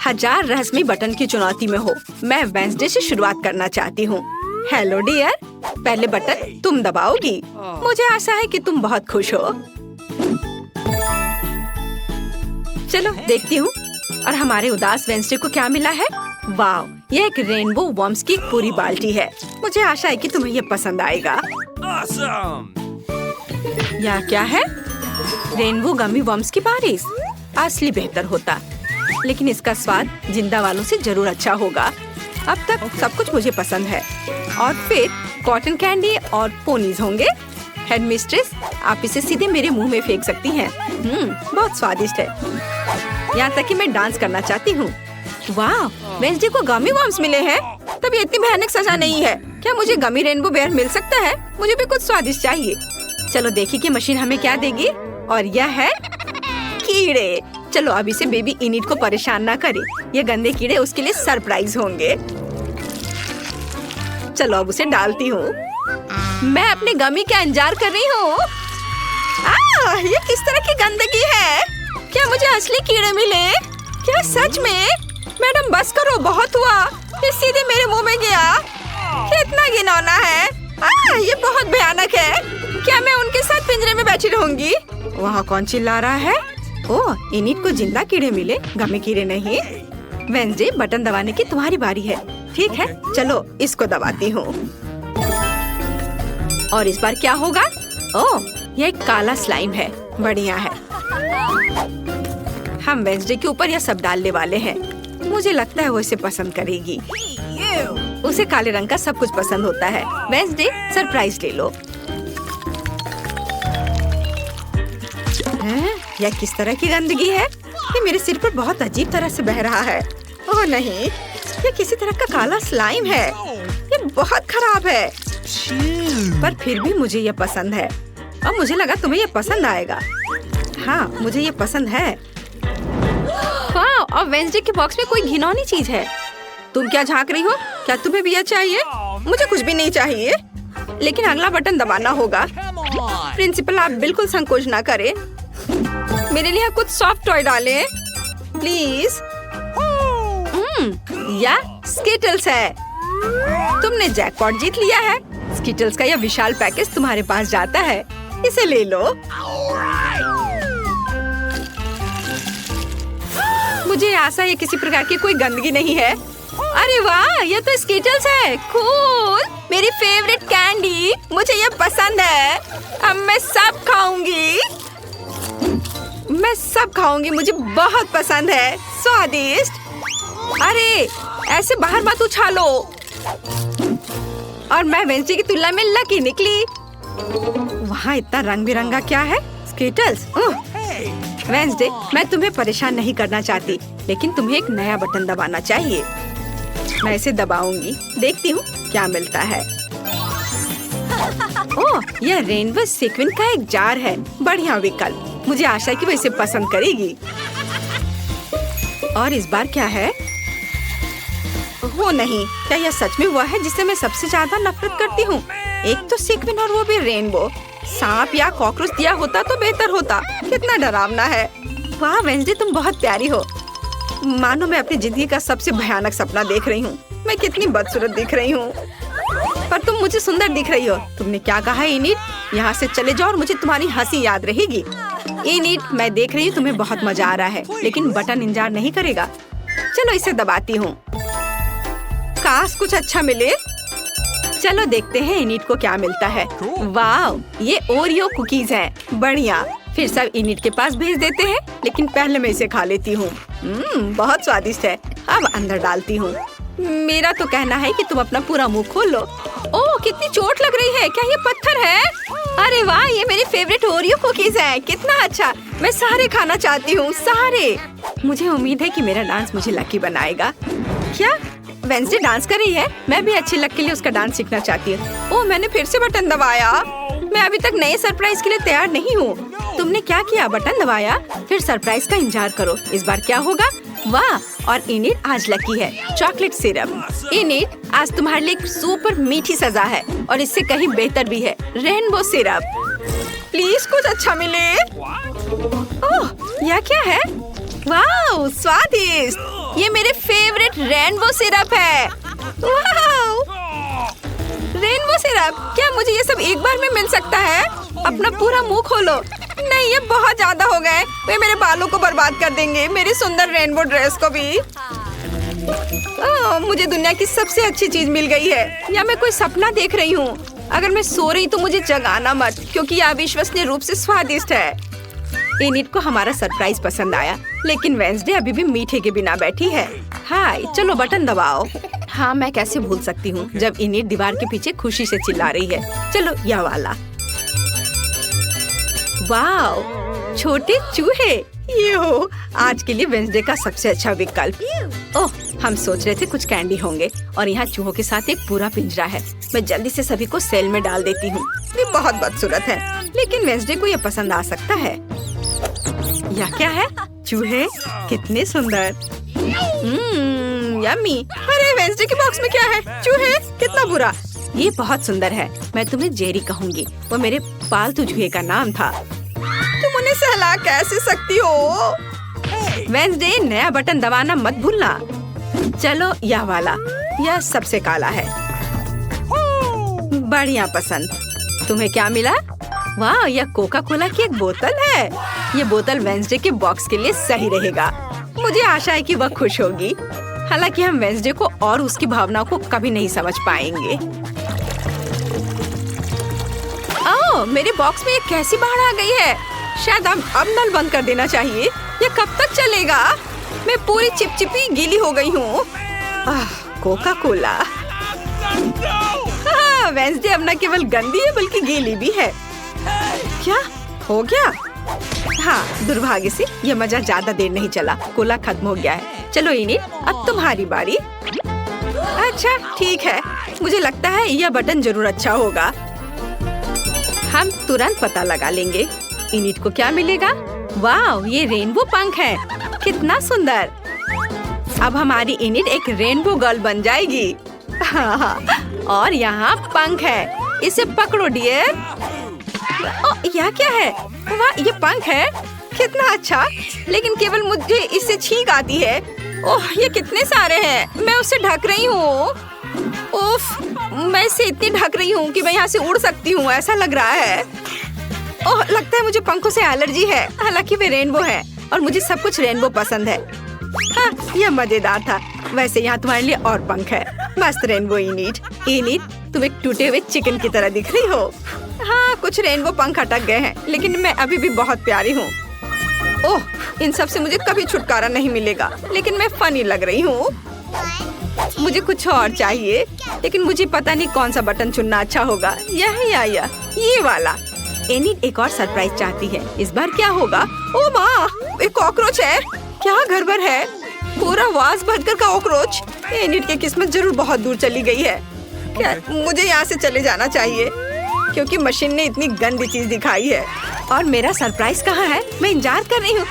1000 रहस्यमयी बटन की चुनौती में हो। मैं वेंसडे से शुरुआत करना चाहती हूँ। हेलो डियर, पहले बटन तुम दबाओगी। मुझे आशा है कि तुम बहुत खुश हो। चलो देखती हूँ। और हमारे उदास वेंसडे को क्या मिला है? वाह, यह एक रेनबो वर्म्स की एक पूरी बाल्टी है। मुझे आशा है कि तुम्हें ये पसंद आएगा। यह क्या है? रेनबो गमी वर्म्स की बारिश। असली बेहतर होता, लेकिन इसका स्वाद जिंदा वालों से जरूर अच्छा होगा। अब तक सब कुछ मुझे पसंद है। और फिर कॉटन कैंडी और पोनीज होंगे। हेड मिस्ट्रेस, आप इसे सीधे मेरे मुंह में फेंक सकती हैं। बहुत स्वादिष्ट है। यहाँ तक कि मैं डांस करना चाहती हूँ। वाह, वेंसडे को गमी वर्म्स मिले हैं। तब ये इतनी भयानक सजा नहीं है। क्या मुझे गमी रेनबो बेयर मिल सकता है? मुझे भी कुछ स्वादिष्ट चाहिए। चलो देखिए कि मशीन हमें क्या देगी। और यह है कीड़े। चलो अब इसे बेबी इनिट को परेशान ना करे। ये गंदे कीड़े उसके लिए सरप्राइज होंगे। चलो अब उसे डालती हूँ। मैं अपने गमी का इंतजार कर रही हूँ। ये किस तरह की गंदगी है? क्या मुझे असली कीड़े मिले? क्या सच में? मैडम बस करो, बहुत हुआ। ये सीधे मेरे मुंह में गया। कितना घिनौना है। ये बहुत भयानक है। क्या मैं उनके साथ पिंजरे में बैठी रहूंगी? वहाँ कौन चिल्ला रहा है? ओह, इनिट को जिंदा कीड़े मिले, गमी कीड़े नहीं। वेंसडे, बटन दबाने की तुम्हारी बारी है। ठीक है, चलो इसको दबाती हूँ। और इस बार क्या होगा? ओह, यह एक काला स्लाइम है। बढ़िया है। हम वेंसडे के ऊपर यह सब डालने वाले हैं। मुझे लगता है वो इसे पसंद करेगी। उसे काले रंग का सब कुछ पसंद होता है। वेंसडे, सरप्राइज ले लो। यह किस तरह की गंदगी है? ये मेरे सिर पर बहुत अजीब तरह से बह रहा है। ओह नहीं, ये किसी तरह का काला स्लाइम है। ये बहुत खराब है। पर फिर भी मुझे ये पसंद है। और मुझे लगा तुम्हें ये पसंद आएगा। हाँ, मुझे ये पसंद है। हाँ, और वेंसडे के बॉक्स में कोई घिनौनी चीज है। तुम क्या झांक रही हो? क्या तुम्हें भी यह चाहिए? मुझे कुछ भी नहीं चाहिए, लेकिन अगला बटन दबाना होगा। प्रिंसिपल, आप बिल्कुल संकोच ना करें। मेरे लिए कुछ सॉफ्ट टॉय डालें, प्लीज। यह स्किटल्स है। तुमने जैकपॉट जीत लिया है। स्किटल्स का यह विशाल पैकेज तुम्हारे पास जाता है। इसे ले लो। मुझे आशा है किसी प्रकार की कोई गंदगी नहीं है। अरे वाह, ये तो स्किटल्स है। कूल, मेरी फेवरेट कैंडी। मुझे ये पसंद है। अब मैं सब खाऊंगी। मुझे बहुत पसंद है। स्वादिष्ट। अरे ऐसे बाहर मत उछालो। और मैं वेंसडे की तुलना में लकी निकली। वहाँ इतना रंग बिरंगा क्या है? स्किटल्स। वेंसडे, मैं तुम्हें परेशान नहीं करना चाहती, लेकिन तुम्हें एक नया बटन दबाना चाहिए। मैं इसे दबाऊंगी। देखती हूँ क्या मिलता है। ओह, यह रेनबो सीक्वेंस का एक जार है। बढ़िया विकल्प। मुझे आशा है कि वो इसे पसंद करेगी। और इस बार क्या है? वो नहीं, क्या यह सच में हुआ है जिससे मैं सबसे ज्यादा नफरत करती हूँ? एक तो सीक्वेंस और वो भी रेनबो। सांप या कॉकरोच दिया होता तो बेहतर होता। कितना डरावना है। वाह वेंसडे, तुम बहुत प्यारी हो। मानो मैं अपनी जिंदगी का सबसे भयानक सपना देख रही हूँ। मैं कितनी बदसूरत दिख रही हूँ, पर तुम मुझे सुंदर दिख रही हो। तुमने क्या कहा इनिट? यहाँ से चले जाओ और मुझे तुम्हारी हंसी याद रहेगी। इनिट, मैं देख रही हूँ तुम्हें बहुत मजा आ रहा है, लेकिन बटन इंतजार नहीं करेगा। चलो इसे दबाती हूँ। काश कुछ अच्छा मिले। चलो देखते हैं इनिट को क्या मिलता है। वाह, ये ओरियो कुकीज हैं। बढ़िया। फिर सब इनिट के पास भेज देते हैं, लेकिन पहले मैं इसे खा लेती हूँ। बहुत स्वादिष्ट है। अब अंदर डालती हूँ। मेरा तो कहना है कि तुम अपना पूरा मुंह खोल लो। ओह, कितनी चोट लग रही है। क्या ये पत्थर है? अरे वाह, ये मेरी फेवरेट ओरियो कुकीज है। कितना अच्छा। मैं सारे खाना चाहती हूँ, सारे। मुझे उम्मीद है कि मेरा डांस मुझे लकी बनाएगा। क्या वेंसडे डांस कर रही है? मैं भी अच्छी लक के लिए उसका डांस सीखना चाहती हूँ। ओह, मैंने फिर से बटन दबाया। मैं अभी तक नए सरप्राइज के लिए तैयार नहीं हूँ। तुमने क्या किया? बटन दबाया, फिर सरप्राइज का इंतजार करो। इस बार क्या होगा? वाह, और इनिट आज लकी है। Chocolate syrup. इनिट, आज तुम्हारे लिए एक सुपर मीठी सजा है, और इससे कहीं बेहतर भी है। Rainbow syrup. प्लीज कुछ अच्छा मिले। ओह, यह क्या है? वाह, स्वादिष्ट! ये मेरे फेवरेट रेनबो सिरप है। वाओ! रेनबो सिरप, क्या मुझे ये सब एक बार में मिल सकता है? अपना पूरा मुंह खोलो। नहीं, ये बहुत ज्यादा हो गए। वे मेरे बालों को बर्बाद कर देंगे, मेरी सुंदर रेनबो ड्रेस को भी। मुझे दुनिया की सबसे अच्छी चीज मिल गई है। या मैं कोई सपना देख रही हूँ? अगर मैं सो रही तो मुझे जगाना मत, क्योंकि यह अविश्वसनीय रूप से स्वादिष्ट है। एनिट को हमारा सरप्राइज पसंद आया, लेकिन वेंसडे अभी भी मीठे के बिना बैठी है। हाय, चलो बटन दबाओ। हाँ, मैं कैसे भूल सकती हूँ जब एनिट दीवार के पीछे खुशी से चिल्ला रही है। चलो यह वाला। वाओ, छोटे चूहे! ये हो आज के लिए वेंसडे का सबसे अच्छा विकल्प। ओह, हम सोच रहे थे कुछ कैंडी होंगे और यहाँ चूहों के साथ एक पूरा पिंजरा है। मैं जल्दी से सभी को सेल में डाल देती हूँ। ये बहुत बदसूरत है, लेकिन वेंसडे को ये पसंद आ सकता है। यह क्या है? चूहे कितने सुंदर! यम्मी! अरे वेंसडे के बॉक्स में क्या है? चूहे, कितना बुरा! ये बहुत सुंदर है। मैं तुम्हें जेरी कहूँगी, वो मेरे पालतू चूहे का नाम था। तुम उन्हें सहला कैसे सकती हो? वेंसडे, नया बटन दबाना मत भूलना। चलो यह वाला, यह सबसे काला है। बढ़िया पसंद। तुम्हें क्या मिला? वाह, यह कोका कोला की एक बोतल है। ये बोतल वेंसडे के बॉक्स के लिए सही रहेगा। मुझे आशा है कि वह खुश होगी। हालांकि हम वेंसडे को और उसकी भावनाओं को कभी नहीं समझ पाएंगे। ओह, मेरे बॉक्स में ये कैसी बाढ़ आ गई है? शायद अब नल बंद कर देना चाहिए। ये कब तक चलेगा? मैं पूरी चिपचिपी गीली हो गई हूँ। Coca Cola. हाँ, वेंसडे अब न केवल गंदी है बल्कि गीली भी है। क्या हो गया? हाँ, दुर्भाग्य से यह मजा ज्यादा देर नहीं चला। कोला खत्म हो गया है। चलो एनिट, अब तुम्हारी बारी। अच्छा ठीक है, मुझे लगता है यह बटन जरूर अच्छा होगा। हम तुरंत पता लगा लेंगे। एनिट को क्या मिलेगा? वाह, ये रेनबो पंख है। कितना सुंदर! अब हमारी एनिट एक रेनबो गर्ल बन जाएगी। और यहाँ पंख है, इसे पकड़ो डियर। यह क्या है? वाह, ये पंख है। कितना अच्छा, लेकिन केवल मुझे इससे छींक आती है। ओह, ये कितने सारे हैं। मैं उसे ढक रही हूँ। उफ, मैं इसे इतनी ढक रही हूँ कि मैं यहाँ से उड़ सकती हूँ, ऐसा लग रहा है। ओह, लगता है मुझे पंखों से एलर्जी है। हालांकि वे रेनबो है और मुझे सब कुछ रेनबो पसंद है। हाँ, यह मजेदार था। वैसे यहाँ तुम्हारे लिए और पंख है। मस्त रेनबो एनिट। एनिट, तुम एक टूटे हुए चिकन की तरह दिख रही हो। हाँ, कुछ रेनबो पंख अटक गए हैं, लेकिन मैं अभी भी बहुत प्यारी हूँ। ओह, इन सब से मुझे कभी छुटकारा नहीं मिलेगा, लेकिन मैं फनी लग रही हूँ। मुझे कुछ और चाहिए, लेकिन मुझे पता नहीं कौन सा बटन चुनना अच्छा होगा। यह या ये वाला। एनिट एक और सरप्राइज चाहती है। इस बार क्या होगा? ओ माँ, एक कॉकरोच है। क्या गड़बड़ है? पूरा वास भरकर का कॉकरोच। एनिट की किस्मत जरूर बहुत दूर चली गई है। क्या मुझे यहाँ से चले जाना चाहिए, क्योंकि मशीन ने इतनी गंदी चीज दिखाई है। और मेरा सरप्राइज कहाँ है? मैं इंतजार कर रही हूँ।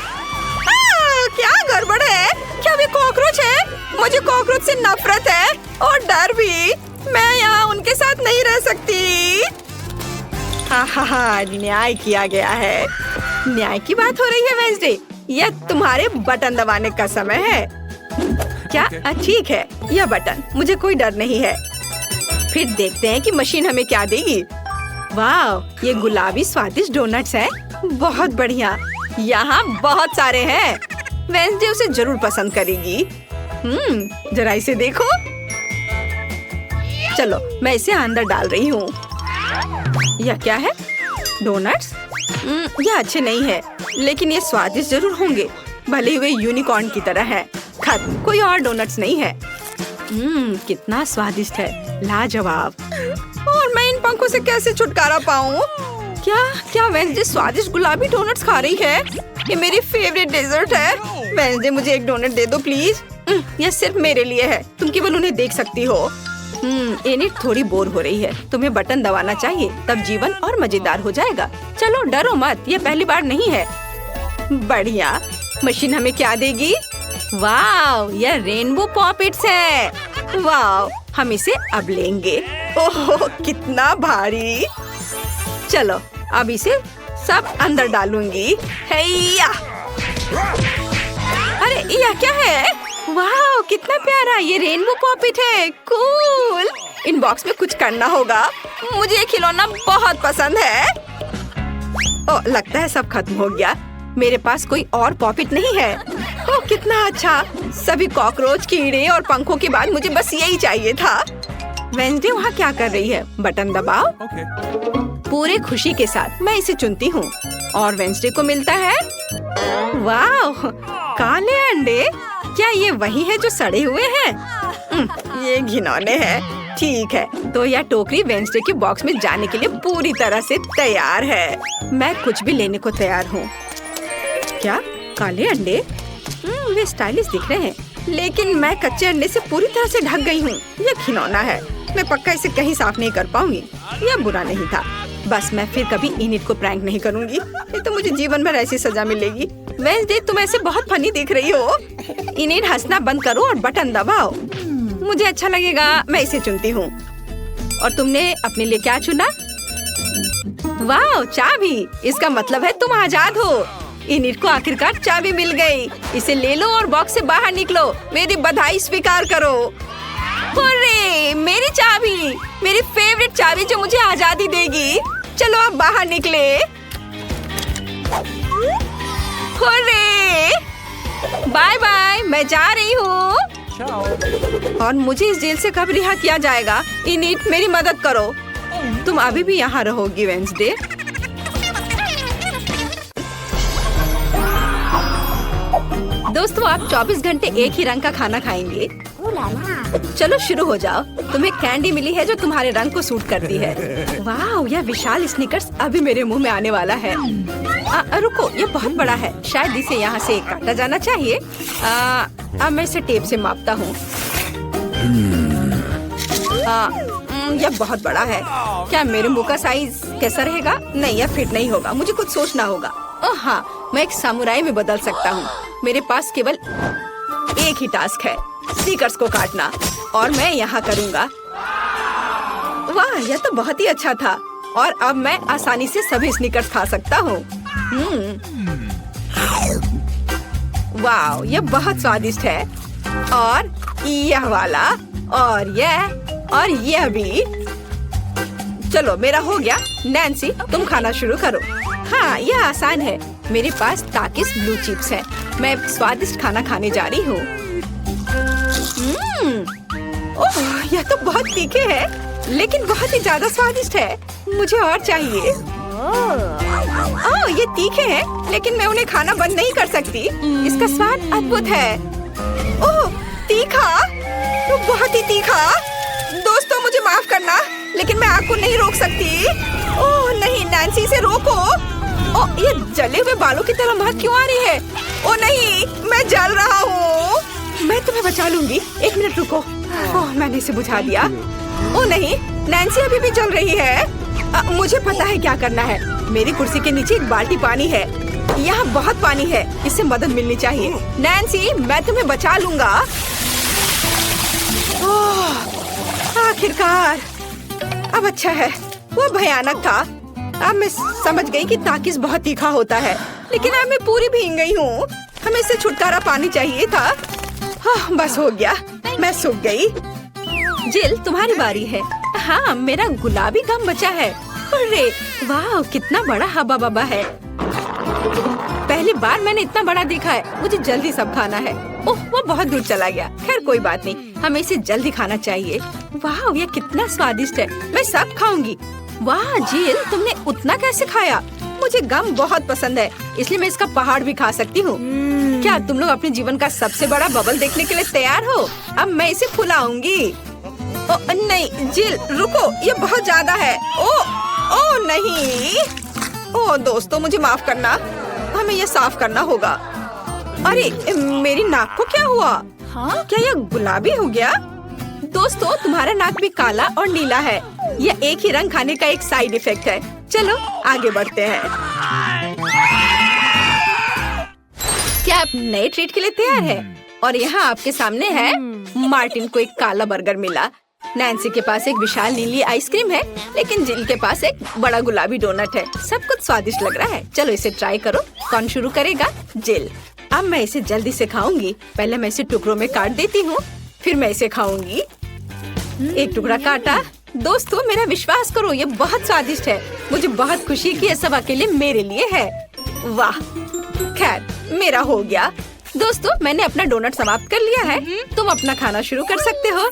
क्या गड़बड़ है? क्या वे कॉकरोच है? मुझे कॉकरोच से नफरत है और डर भी। मैं यहाँ उनके साथ नहीं रह सकती। हाँ, न्याय किया गया है। न्याय की बात हो रही है वेंसडे। यह तुम्हारे बटन दबाने का समय है। क्या? ठीक है, यह बटन। मुझे कोई डर नहीं है। फिर देखते हैं कि मशीन हमें क्या देगी। वाह, ये गुलाबी स्वादिष्ट डोनट्स है। बहुत बढ़िया। यहाँ बहुत सारे हैं। वेंसडे उसे जरूर पसंद करेगी। जरा इसे देखो। चलो, मैं इसे अंदर डाल रही हूँ। यह क्या है? डोनट्स? यह अच्छे नहीं है, लेकिन ये स्वादिष्ट जरूर होंगे। भले ही वे यूनिकॉर्न की तरह है। खत्म, कोई और डोनट्स नहीं है। कितना स्वादिष्ट है, लाजवाब। और मैं इन पंखों से कैसे छुटकारा पाऊँ? क्या वेंसडे स्वादिष्ट गुलाबी डोनट्स खा रही है? ये मेरी फेवरेट डेजर्ट है। वेंसडे, मुझे एक डोनट दे दो प्लीज। यह सिर्फ मेरे लिए है, तुम केवल उन्हें देख सकती हो। एनिट थोड़ी बोर हो रही है। तुम्हें बटन दबाना चाहिए, तब जीवन और मजेदार हो जाएगा। चलो डरो मत, ये पहली बार नहीं है। बढ़िया। मशीन हमें क्या देगी? वाह, यह रेनबो पॉपेट्स है। वाह, हम इसे अब लेंगे। ओह, कितना भारी। चलो, अब इसे सब अंदर डालूंगी। हैया! अरे यह क्या है? वाह कितना प्यारा, ये रेनबो पॉपिट है। कूल। इन बॉक्स में कुछ करना होगा। मुझे ये खिलौना बहुत पसंद है। ओ, लगता है सब खत्म हो गया। मेरे पास कोई और पॉपिट नहीं है। ओ कितना अच्छा। सभी कॉकरोच, कीड़े और पंखों के बाद मुझे बस यही चाहिए था। वेंसडे वहाँ क्या कर रही है? बटन दबाओ। पूरे खुशी के साथ मैं इसे चुनती हूँ और वेंसडे को मिलता है। वाह काले अंडे। क्या ये वही है जो सड़े हुए हैं? ये घिनौने हैं। ठीक है, तो यह टोकरी वेंसडे के बॉक्स में जाने के लिए पूरी तरह से तैयार है। मैं कुछ भी लेने को तैयार हूँ। क्या काले अंडे? वे स्टाइलिश दिख रहे हैं, लेकिन मैं कच्चे अंडे से पूरी तरह से ढक गई हूँ। यह खिलौना है, मैं पक्का इसे कहीं साफ नहीं कर पाऊंगी। यह बुरा नहीं था। बस मैं फिर कभी इनिट को प्रैंक नहीं करूंगी, नहीं तो मुझे जीवन भर ऐसी सजा मिलेगी। वेंसडे तुम ऐसे बहुत फनी दिख रही हो। इनिट हंसना बंद करो और बटन दबाओ। मुझे अच्छा लगेगा, मैं इसे चुनती हूँ। और तुमने अपने लिए क्या चुना? वाह चाबी। इसका मतलब है तुम आजाद हो। इनिट को आखिरकार चाबी मिल गई। इसे ले लो और बॉक्स से बाहर निकलो। मेरी बधाई स्वीकार करो। हुर्रे, मेरी चाबी, मेरी फेवरेट चाबी जो मुझे आजादी देगी। चलो अब बाहर निकले। हुर्रे, बाय बाय, मैं जा रही हूँ। और मुझे इस जेल से कब रिहा किया जाएगा? इनिट मेरी मदद करो। तुम अभी भी यहाँ रहोगी वेंसडे। दोस्तों आप 24 घंटे एक ही रंग का खाना खाएंगे। चलो शुरू हो जाओ। तुम्हें कैंडी मिली है जो तुम्हारे रंग को सूट करती है। वाह यह विशाल स्निकर्स अभी मेरे मुंह में आने वाला है। रुको, ये बहुत बड़ा है। शायद इसे यहाँ से काटा जाना चाहिए। अब मैं इसे टेप से मापता हूँ। यह बहुत बड़ा है। क्या मेरे मुंह का साइज कैसा रहेगा? नहीं, यह फिट नहीं होगा। मुझे कुछ सोचना होगा। ओह हाँ, मैं एक सामुराई में बदल सकता हूँ। मेरे पास केवल एक ही टास्क है, स्नीकर्स को काटना, और मैं यहाँ करूँगा। वाह यह तो बहुत ही अच्छा था। और अब मैं आसानी से सभी स्नीकर्स खा सकता हूँ। वाह यह बहुत स्वादिष्ट है। और यह वाला, और यह भी। चलो मेरा हो गया। नैन्सी तुम खाना शुरू करो। हाँ यह आसान है। मेरे पास ताकिस ब्लू चिप्स है। मैं स्वादिष्ट खाना खाने जा रही हूँ। ओह यह तो बहुत तीखे है, लेकिन बहुत ही ज्यादा स्वादिष्ट है। मुझे और चाहिए। ओह ये तीखे हैं, लेकिन मैं उन्हें खाना बंद नहीं कर सकती। इसका स्वाद अद्भुत है। ओह तीखा, तो बहुत ही तीखा। दोस्तों मुझे माफ करना, लेकिन मैं आग को नहीं रोक सकती। ओह नहीं नैन्सी, इसे रोको। ओह ये जले हुए बालों की तरह महक क्यों आ रही है? ओह नहीं, मैं जल रहा हूँ। मैं तुम्हें बचा लूंगी। एक मिनट रुको। ओह मैंने इसे बुझा दिया। ओह नहीं, नैन्सी अभी भी जल रही है। मुझे पता है क्या करना है। मेरी कुर्सी के नीचे एक बाल्टी पानी है। यहाँ बहुत पानी है, इससे मदद मिलनी चाहिए। नैन्सी मैं तुम्हें बचा लूंगा। आखिरकार अब अच्छा है। वो भयानक था। अब मैं समझ गई कि ताकिस बहुत तीखा होता है, लेकिन अब मैं पूरी भीग गई हूँ। हमें इससे छुटकारा पानी चाहिए था। हाँ बस हो गया, मैं सूख गई। जिल तुम्हारी बारी है। हाँ मेरा गुलाबी गम बचा है। अरे वाह कितना बड़ा हब्बा बब्बा है। पहली बार मैंने इतना बड़ा देखा है। मुझे जल्दी सब खाना है। ओह वो बहुत दूर चला गया। खैर कोई बात नहीं, हमें इसे जल्दी खाना चाहिए। वाह ये कितना स्वादिष्ट है। मैं सब खाऊंगी। वाह जिल तुमने उतना कैसे खाया? मुझे गम बहुत पसंद है, इसलिए मैं इसका पहाड़ भी खा सकती हूँ। क्या तुम लोग अपने जीवन का सबसे बड़ा बबल देखने के लिए तैयार हो? अब मैं इसे फुलाऊंगी। नहीं जिल रुको, ये बहुत ज्यादा है। ओ नहीं। ओ दोस्तों मुझे माफ करना, हमें ये साफ करना होगा। अरे मेरी नाक को क्या हुआ? हाँ क्या यह गुलाबी हो गया? दोस्तों तुम्हारा नाक भी काला और नीला है। यह एक ही रंग खाने का एक साइड इफेक्ट है। चलो आगे बढ़ते हैं। क्या आप नए ट्रीट के लिए तैयार हैं? और यहाँ आपके सामने है। मार्टिन को एक काला बर्गर मिला। नैन्सी के पास एक विशाल नीली आइसक्रीम है, लेकिन जिल के पास एक बड़ा गुलाबी डोनट है। सब कुछ स्वादिष्ट लग रहा है। चलो इसे ट्राई करो। कौन शुरू करेगा? जिल। अब मैं इसे जल्दी से खाऊंगी। पहले मैं इसे टुकड़ों में काट देती हूँ, फिर मैं इसे खाऊंगी। एक टुकड़ा काटा। दोस्तों मेरा विश्वास करो, ये बहुत स्वादिष्ट है। मुझे बहुत खुशी कि ये सब अकेले मेरे लिए है। वाह, खैर मेरा हो गया। दोस्तों मैंने अपना डोनट समाप्त कर लिया है। तुम अपना खाना शुरू कर सकते हो।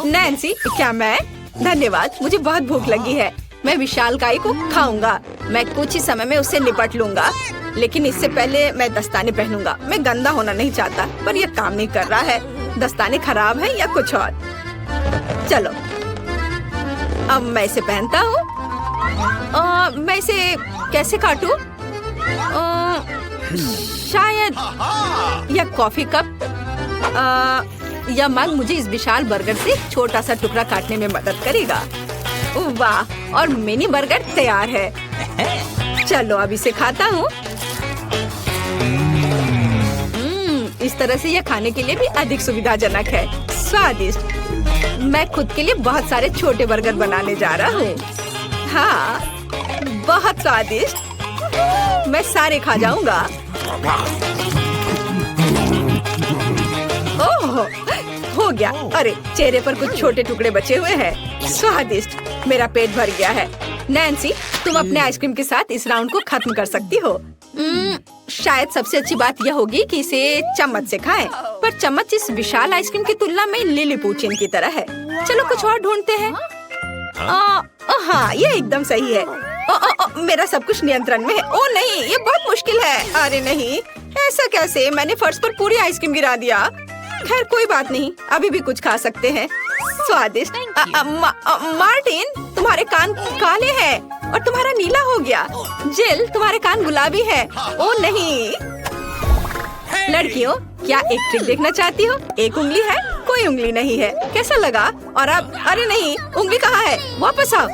नैन्सी, क्या मैं? धन्यवाद, मुझे बहुत भूख लगी है। मैं विशालकाय को खाऊंगा। मैं कुछ ही समय में उससे निपट लूंगा, लेकिन इससे पहले मैं दस्ताने पहनूंगा। मैं गंदा होना नहीं चाहता, पर यह काम नहीं कर रहा है। दस्ताने खराब हैं या कुछ और। चलो अब मैं इसे पहनता हूँ। मैं इसे कैसे काटूं? शायद यह कॉफी कप या मग मुझे इस विशाल बर्गर से छोटा सा टुकड़ा काटने में मदद करेगा। वाह, और मिनी बर्गर तैयार है। चलो अब इसे खाता हूँ। इस तरह से यह खाने के लिए भी अधिक सुविधाजनक है। स्वादिष्ट। मैं खुद के लिए बहुत सारे छोटे बर्गर बनाने जा रहा हूँ। हाँ, बहुत स्वादिष्ट। मैं सारे खा जाऊंगा। ओह, हो गया। अरे चेहरे पर कुछ छोटे टुकड़े बचे हुए हैं। स्वादिष्ट। मेरा पेट भर गया है। नैन्सी, तुम अपने आइसक्रीम के साथ इस राउंड को खत्म कर सकती हो। शायद सबसे अच्छी बात यह होगी कि इसे चम्मच से खाएं। पर चम्मच इस विशाल आइसक्रीम की तुलना में लिलीपुचिन की तरह है। चलो कुछ और ढूंढते हैं। हाँ, ये एकदम सही है। मेरा सब कुछ नियंत्रण में है। ओ नहीं, ये बहुत मुश्किल है। अरे नहीं, ऐसा कैसे? मैंने फर्श पर पूरी आइसक्रीम गिरा दिया। खैर कोई बात नहीं, अभी भी कुछ खा सकते हैं। स्वादिष्ट। मार्टिन, तुम्हारे कान काले हैं और तुम्हारा नीला हो गया। जिल, तुम्हारे कान गुलाबी है। ओ नहीं। लड़कियों, क्या एक ट्रिक देखना चाहती हो? एक उंगली है, कोई उंगली नहीं है। कैसा लगा? और अब अरे नहीं, उंगली कहाँ है? वापस आओ।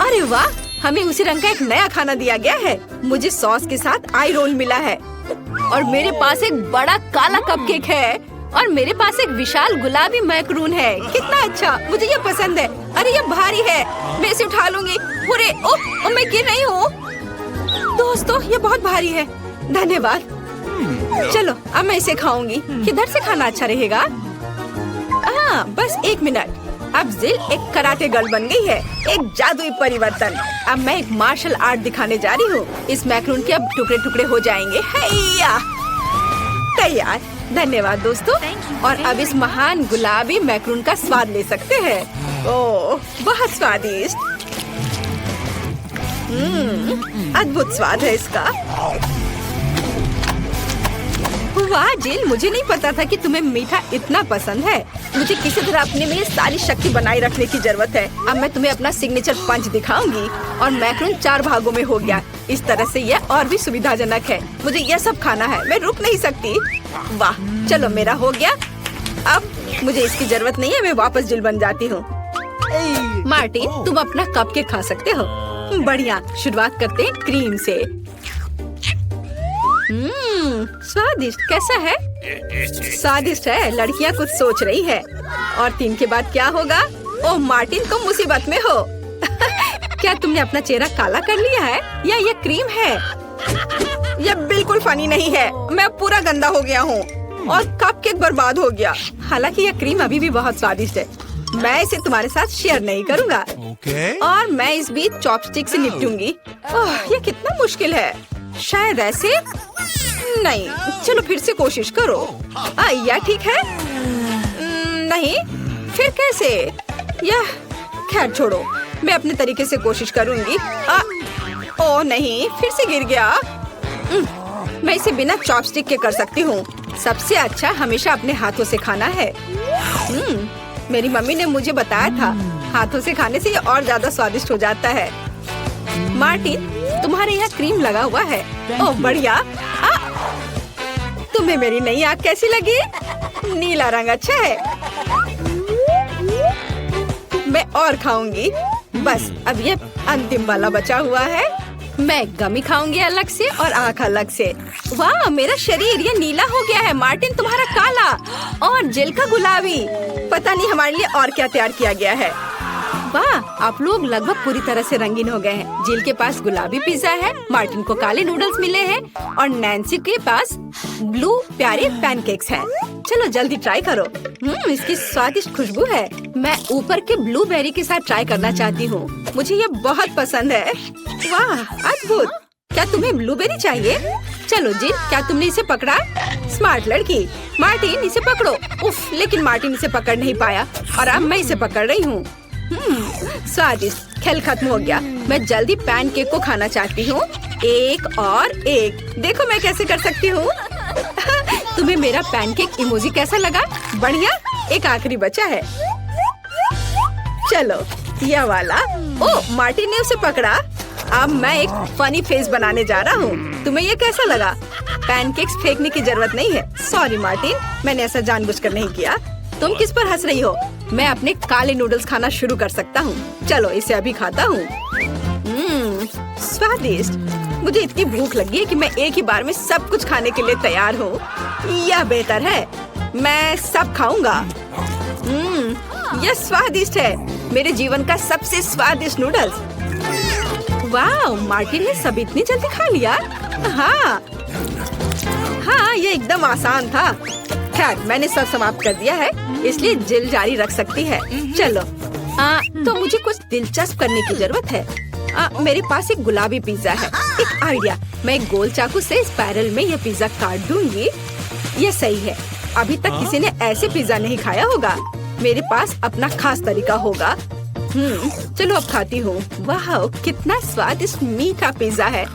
अरे वाह, हमें उसी रंग का एक नया खाना दिया गया है। मुझे सॉस के साथ आई रोल मिला है और मेरे पास एक बड़ा काला कपकेक है और मेरे पास एक विशाल गुलाबी मैक्रून है। कितना अच्छा, मुझे ये पसंद है। अरे ये भारी है, मैं इसे उठा लूंगी। अरे ओह, मैं गिर रही हूँ। दोस्तों ये बहुत भारी है। धन्यवाद। चलो अब मैं इसे खाऊंगी। किधर से खाना अच्छा रहेगा? बस एक मिनट। अब जिल एक कराटे गर्ल बन गई है। एक जादुई परिवर्तन। अब मैं एक मार्शल आर्ट दिखाने जा रही हूँ। इस मैक्रून के अब टुकड़े टुकड़े हो जाएंगे। हैया, तैयार। धन्यवाद दोस्तों। और अब इस महान गुलाबी मैक्रून का स्वाद ले सकते हैं। ओह, बहुत स्वादिष्ट। अद्भुत स्वाद है इसका। वाह जिल, मुझे नहीं पता था कि तुम्हें मीठा इतना पसंद है। मुझे किसी तरह अपने में सारी शक्ति बनाए रखने की जरूरत है। अब मैं तुम्हें अपना सिग्नेचर पंच दिखाऊंगी। और मैक्रून 4 भागों में हो गया। इस तरह से यह और भी सुविधाजनक है। मुझे यह सब खाना है, मैं रुक नहीं सकती। वाह, चलो मेरा हो गया। अब मुझे इसकी जरूरत नहीं है, मैं वापस जिल बन जाती हूँ। मार्टिन, तुम अपना कपकेक खा सकते हो। बढ़िया, शुरुआत करते हैं क्रीम से। स्वादिष्ट। कैसा है? स्वादिष्ट है। लड़कियाँ कुछ सोच रही है। और 3 के बाद क्या होगा? ओह मार्टिन, तुम मुसीबत में हो। क्या तुमने अपना चेहरा काला कर लिया है या ये क्रीम है? यह बिल्कुल फनी नहीं है। मैं पूरा गंदा हो गया हूँ और कपकेक बर्बाद हो गया। हालांकि यह क्रीम अभी भी बहुत स्वादिष्ट है। मैं इसे तुम्हारे साथ शेयर नहीं करूँगा। और मैं इस बीच चॉपस्टिक से निपटूंगी। ये कितना मुश्किल है। शायद ऐसे नहीं। चलो फिर से कोशिश करो। यह ठीक है? नहीं, फिर कैसे? यह खैर छोड़ो, मैं अपने तरीके से कोशिश करूंगी। ओह नहीं, फिर से गिर गया। मैं इसे बिना चॉपस्टिक के कर सकती हूँ। सबसे अच्छा हमेशा अपने हाथों से खाना है। मेरी मम्मी ने मुझे बताया था, हाथों से खाने से ये और ज्यादा स्वादिष्ट हो जाता है। मार्टिन, तुम्हारे यहाँ क्रीम लगा हुआ है। ओह बढ़िया। तुम्हें मेरी नई आँख कैसी लगी? नीला रंग अच्छा है। मैं और खाऊंगी। बस अब ये अंतिम वाला बचा हुआ है। मैं गमी खाऊंगी अलग से और आँख अलग से। वाह, मेरा शरीर ये नीला हो गया है। मार्टिन, तुम्हारा काला और जिल का गुलाबी। पता नहीं हमारे लिए और क्या तैयार किया गया है। वाह, आप लोग लगभग पूरी तरह से रंगीन हो गए हैं। जिल के पास गुलाबी पिज्जा है, मार्टिन को काले नूडल्स मिले हैं और नैन्सी के पास ब्लू प्यारे पैनकेक्स हैं। चलो जल्दी ट्राई करो। इसकी स्वादिष्ट खुशबू है। मैं ऊपर के ब्लूबेरी के साथ ट्राई करना चाहती हूँ। मुझे ये बहुत पसंद है। वाह, अद्भुत। क्या तुम्हें ब्लूबेरी चाहिए? चलो जिल, क्या तुमने इसे पकड़ा? स्मार्ट लड़की। मार्टिन, इसे पकड़ो। उफ, लेकिन मार्टिन इसे पकड़ नहीं पाया और अब मैं इसे पकड़ रही हूँ। स्वादिष्ट। खेल खत्म हो गया। मैं जल्दी पैनकेक को खाना चाहती हूँ। एक और एक। देखो मैं कैसे कर सकती हूँ। तुम्हें मेरा पैनकेक इमोजी कैसा लगा? बढ़िया। एक आखिरी बचा है। चलो यह वाला। ओह, मार्टिन ने उसे पकड़ा। अब मैं एक फनी फेस बनाने जा रहा हूँ। तुम्हें ये कैसा लगा? पैनकेक्स फेंकने की जरूरत नहीं है। सॉरी मार्टिन, मैंने ऐसा जानबूझकर नहीं किया। तुम किस पर हंस रही हो? मैं अपने काले नूडल्स खाना शुरू कर सकता हूँ। चलो इसे अभी खाता हूँ। स्वादिष्ट। मुझे इतनी भूख लगी है कि मैं एक ही बार में सब कुछ खाने के लिए तैयार हूँ। यह बेहतर है। मैं सब खाऊंगा। यह स्वादिष्ट है। मेरे जीवन का सबसे स्वादिष्ट नूडल्स। वाह, मार्टिन ने सब इतनी जल्दी खा लिया। हाँ, ये एकदम आसान था। खैर, मैंने सब समाप्त कर दिया है, इसलिए जिल जारी रख सकती है। चलो, तो मुझे कुछ दिलचस्प करने की जरूरत है। मेरे पास एक गुलाबी पिज्जा है। एक आइडिया, मैं एक गोल चाकू से स्पाइरल में यह पिज्जा काट दूंगी। ये सही है। अभी तक किसी ने ऐसे पिज्जा नहीं खाया होगा। मेरे पास अपना खास तरीका होगा। चलो अब खाती हूँ। वाह, कितना स्वादिष्ट मीठा पिज्जा है।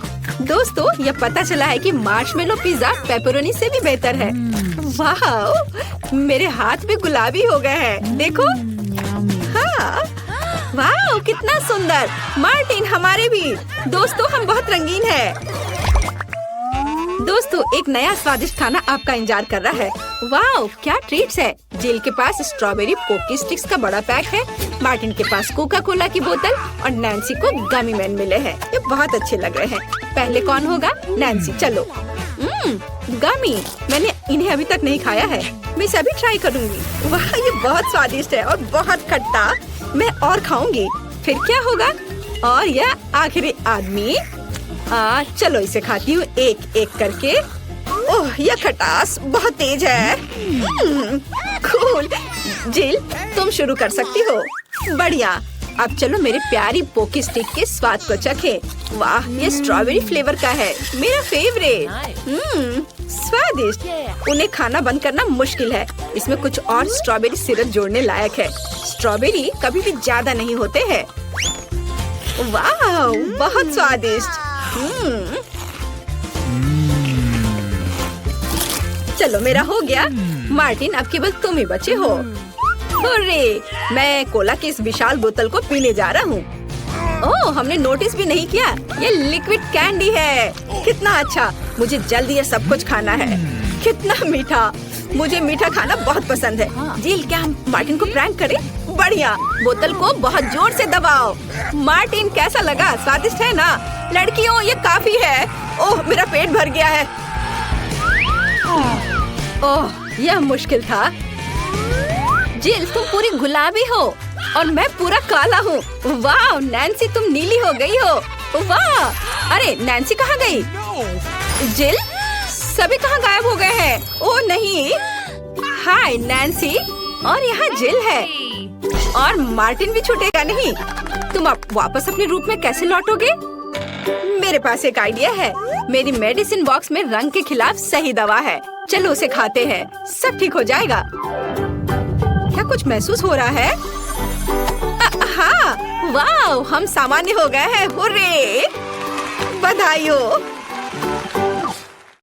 दोस्तों, यह पता चला है कि मार्शमेलो पिज्जा पेपरोनी से भी बेहतर है। वाह, मेरे हाथ भी गुलाबी हो गए हैं। देखो। हाँ, वाह, कितना सुंदर। मार्टिन, हमारे भी। दोस्तों, हम बहुत रंगीन हैं। दोस्तों, एक नया स्वादिष्ट खाना आपका इंतजार कर रहा है। वाह, क्या ट्रीट्स है। जिल के पास स्ट्रॉबेरी पोकी स्टिक्स का बड़ा पैक है। मार्टिन के पास कोका कोला की बोतल और नैन्सी को गमी मैन मिले हैं। ये बहुत अच्छे लग रहे हैं। पहले कौन होगा? नैन्सी। चलो। गमी। मैंने इन्हें अभी तक नहीं खाया है। मैं इसे अभी ट्राई करूंगी। वाह, ये बहुत स्वादिष्ट है और बहुत खट्टा। मैं और खाऊंगी। फिर क्या होगा? और यह आखिरी आदमी। चलो इसे खाती हूँ एक एक करके। ओह, यह खटास बहुत तेज है। कूल। जिल, तुम शुरू कर सकती हो। बढ़िया। अब चलो मेरे प्यारी पोकी स्टिक के स्वाद को चखें। वाह, ये स्ट्रॉबेरी फ्लेवर का है। मेरा फेवरेट। स्वादिष्ट। उन्हें खाना बंद करना मुश्किल है। इसमें कुछ और स्ट्रॉबेरी सिरप जोड़ने लायक है। स्ट्रॉबेरी कभी भी ज्यादा नहीं होते हैं। वाह, बहुत स्वादिष्ट। चलो मेरा हो गया। मार्टिन, अब केवल तुम ही बचे हो। अरे, मैं कोला की इस विशाल बोतल को पीने जा रहा हूँ। ओह, हमने नोटिस भी नहीं किया। ये लिक्विड कैंडी है। कितना अच्छा। मुझे जल्दी ये सब कुछ खाना है। कितना मीठा। मुझे मीठा खाना बहुत पसंद है। जिल, क्या हम मार्टिन को प्रैंक करें? बढ़िया। बोतल को बहुत जोर से दबाओ। मार्टिन, कैसा लगा? स्वादिष्ट है ना? लड़कियों, ये काफी है। ओह, मेरा पेट भर गया है। ओह, यह मुश्किल था। जिल, तुम पूरी गुलाबी हो और मैं पूरा काला हूँ। वाह, नैन्सी, तुम नीली हो गई हो। वाह। अरे, नैन्सी कहाँ गई? जिल, सभी कहाँ गायब हो गए हैं? ओह नहीं। हाय नैन्सी, और यहाँ जिल है और मार्टिन भी छूटेगा नहीं। तुम अब वापस अपने रूप में कैसे लौटोगे? मेरे पास एक आइडिया है। मेरी मेडिसिन बॉक्स में रंग के खिलाफ सही दवा है। चलो उसे खाते हैं, सब ठीक हो जाएगा। क्या कुछ महसूस हो रहा है? हाँ, वाह, हम सामान्य हो गए हैं। हुर्रे! बधाई हो।